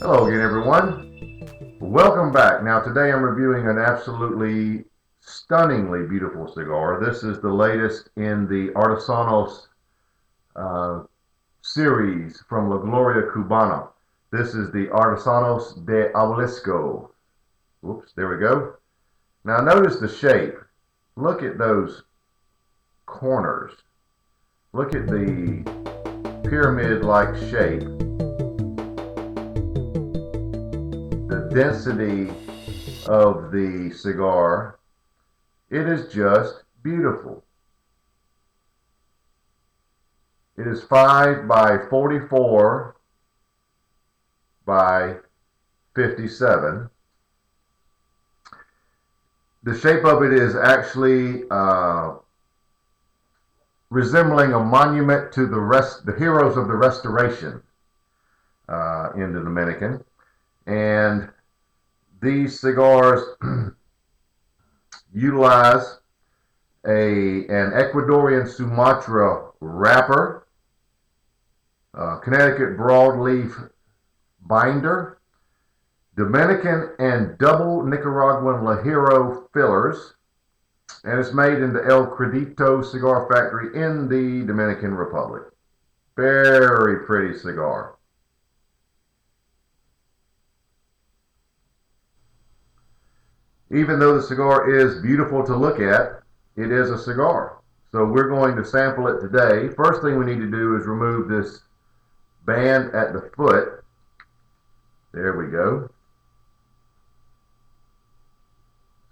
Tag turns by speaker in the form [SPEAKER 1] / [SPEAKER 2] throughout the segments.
[SPEAKER 1] Hello again, everyone. Welcome back. Now, today I'm reviewing an absolutely stunningly beautiful cigar. This is the latest in the Artesanos series from Gloria Cubana. This is the Artesanos de Obelisco. Oops, there we go. Now, notice the shape. Look at those corners. Look at the pyramid-like shape. The density of the cigar, it is just beautiful. It is 5 by 44 by 57. The shape of it is actually resembling a monument to the heroes of the Restoration in the Dominican. And these cigars utilize an Ecuadorian Sumatra wrapper, Connecticut broadleaf binder, Dominican and double Nicaraguan Lajero fillers, and it's made in the El Credito Cigar Factory in the Dominican Republic. Very pretty cigar. Even though the cigar is beautiful to look at, it is a cigar. So we're going to sample it today. First thing we need to do is remove this band at the foot. There we go.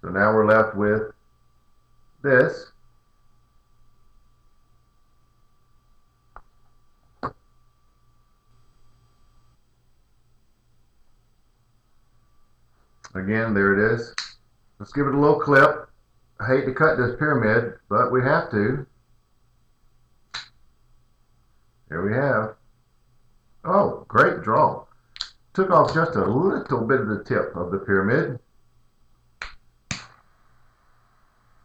[SPEAKER 1] So now we're left with this. Again, there it is. Let's give it a little clip. I hate to cut this pyramid, but we have to. Here we have. Oh, great draw. Took off just a little bit of the tip of the pyramid.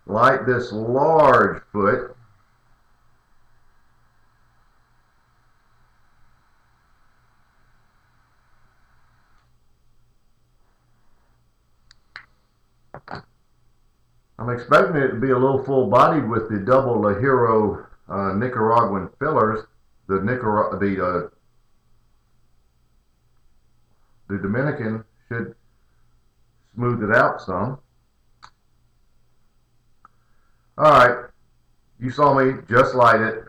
[SPEAKER 1] Like this large foot. I'm expecting it to be a little full-bodied with the double Lajero Nicaraguan fillers. The Dominican should smooth it out some. All right, you saw me just light it.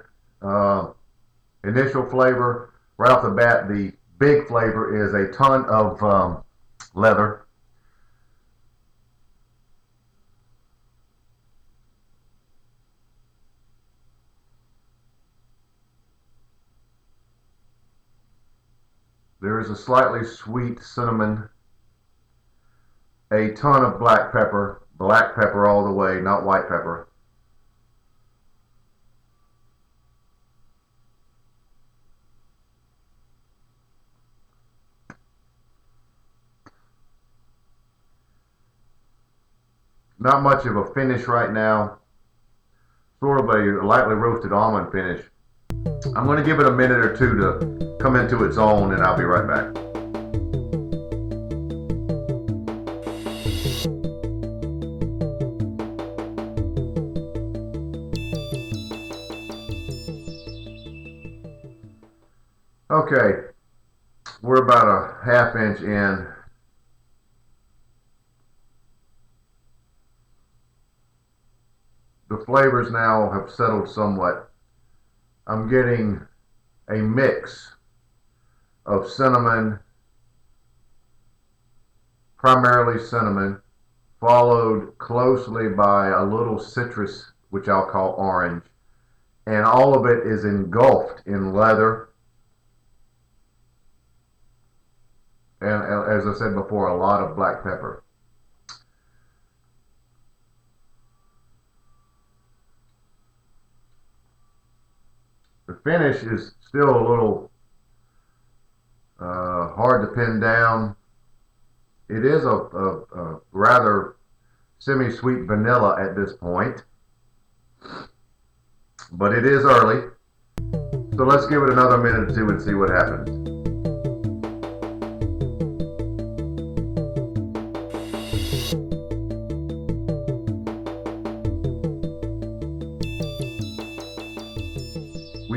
[SPEAKER 1] Initial flavor, right off the bat, the big flavor is a ton of leather. There is a slightly sweet cinnamon, a ton of black pepper all the way, not white pepper. Not much of a finish right now, sort of a lightly roasted almond finish. I'm going to give it a minute or two to come into its own, and I'll be right back. Okay, we're about a half inch in. The flavors now have settled somewhat. I'm getting a mix of cinnamon, primarily cinnamon, followed closely by a little citrus, which I'll call orange, and all of it is engulfed in leather. And as I said before, a lot of black pepper. The finish is still a little hard to pin down. It is a rather semi-sweet vanilla at this point, but it is early. So let's give it another minute or two and see what happens.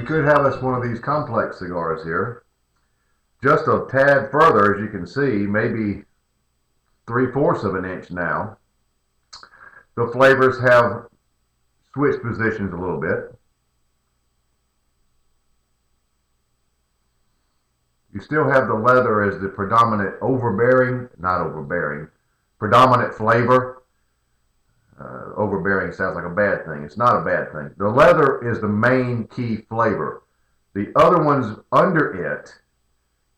[SPEAKER 1] we could have us one of these complex cigars here. Just a tad further, as you can see, maybe 3/4 of an inch now. The flavors have switched positions a little bit. You still have the leather as the predominant predominant flavor. Overbearing sounds like a bad thing. It's not a bad thing. The leather is the main key flavor. The other ones under it,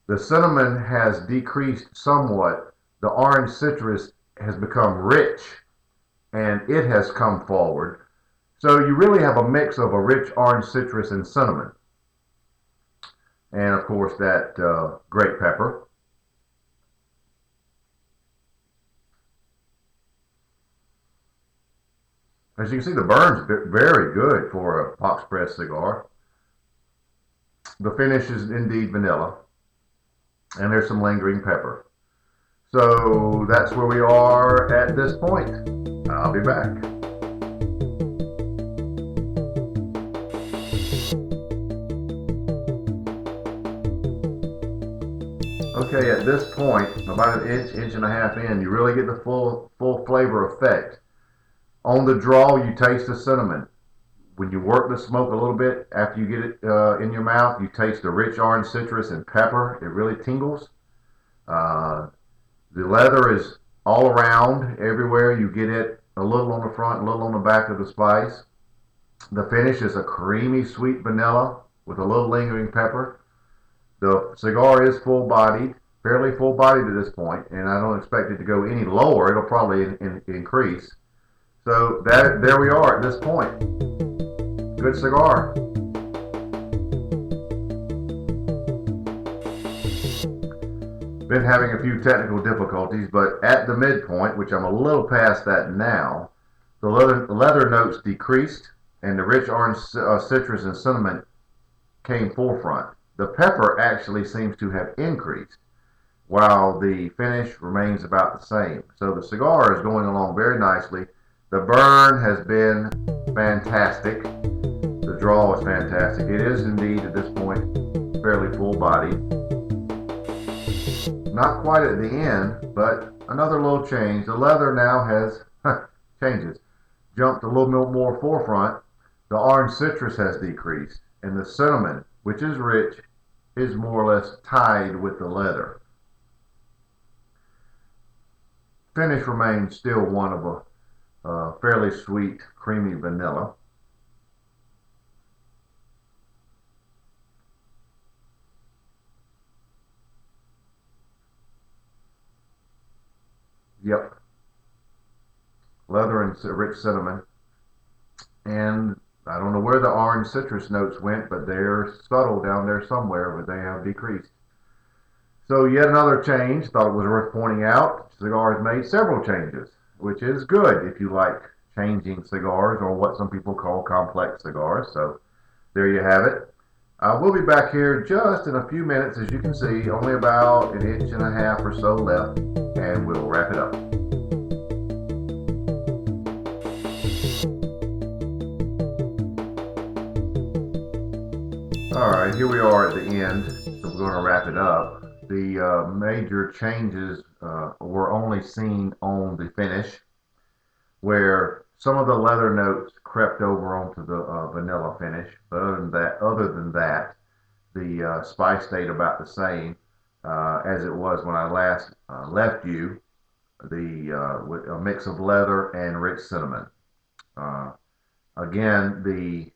[SPEAKER 1] the cinnamon has decreased somewhat. The orange citrus has become rich and it has come forward. So you really have a mix of a rich orange citrus and cinnamon. And of course that grape pepper. As you can see, the burn's very good for a box press cigar. The finish is indeed vanilla, and there's some lingering pepper. So that's where we are at this point. I'll be back. Okay, at this point, about an inch and a half in, you really get the full flavor effect. On the draw, you taste the cinnamon. When you work the smoke a little bit, after you get it in your mouth, you taste the rich orange citrus and pepper. It really tingles. The leather is all around, everywhere. You get it a little on the front, a little on the back of the spice. The finish is a creamy, sweet vanilla with a little lingering pepper. The cigar is full-bodied, fairly full-bodied at this point, and I don't expect it to go any lower. It'll probably increase. So there we are at this point. Good cigar. Been having a few technical difficulties, but at the midpoint, which I'm a little past that now, the leather notes decreased and the rich orange citrus and cinnamon came forefront. The pepper actually seems to have increased, while the finish remains about the same. So the cigar is going along very nicely. The burn has been fantastic. The draw is fantastic. It is indeed at this point fairly full-bodied. Not quite at the end, but another little change. The leather now has changes. Jumped a little bit more forefront. The orange citrus has decreased, and the cinnamon, which is rich, is more or less tied with the leather. Finish remains still one of a fairly sweet, creamy vanilla. Yep. Leather and rich cinnamon. And I don't know where the orange citrus notes went, but they're subtle down there somewhere, but they have decreased. So yet another change. Thought it was worth pointing out. Cigar has made several changes, which is good if you like changing cigars, or what some people call complex cigars. So there you have it. We'll be back here just in a few minutes. As you can see, only about an inch and a half or so left, and we'll wrap it up. Alright, here we are at the end, so we're going to wrap it up. The major changes were only seen on the finish, where some of the leather notes crept over onto the vanilla finish. But other than that, the spice stayed about the same as it was when I last left you. With a mix of leather and rich cinnamon. Again, the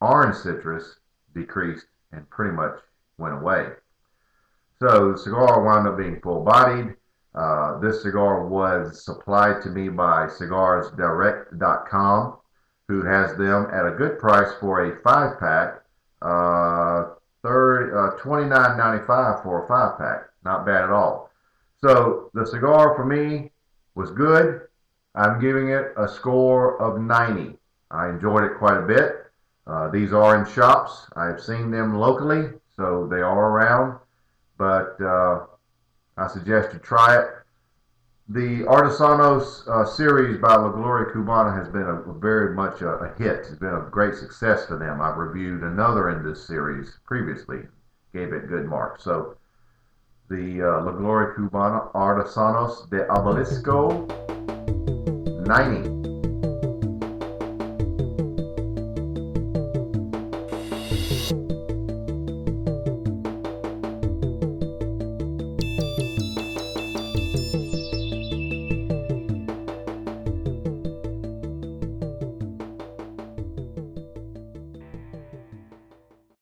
[SPEAKER 1] orange citrus decreased and pretty much went away. So the cigar wound up being full-bodied. This cigar was supplied to me by cigarsdirect.com, who has them at a good price for a 5-pack, $29.95 for a 5-pack. Not bad at all. So the cigar for me was good. I'm giving it a score of 90. I enjoyed it quite a bit. These are in shops. I've seen them locally, so they are around. But I suggest you try it. The Artesanos series by Gloria Cubana has been very much a hit. It's been a great success for them. I've reviewed another in this series previously, gave it good marks. So the Gloria Cubana Artesanos de Obelisco 90.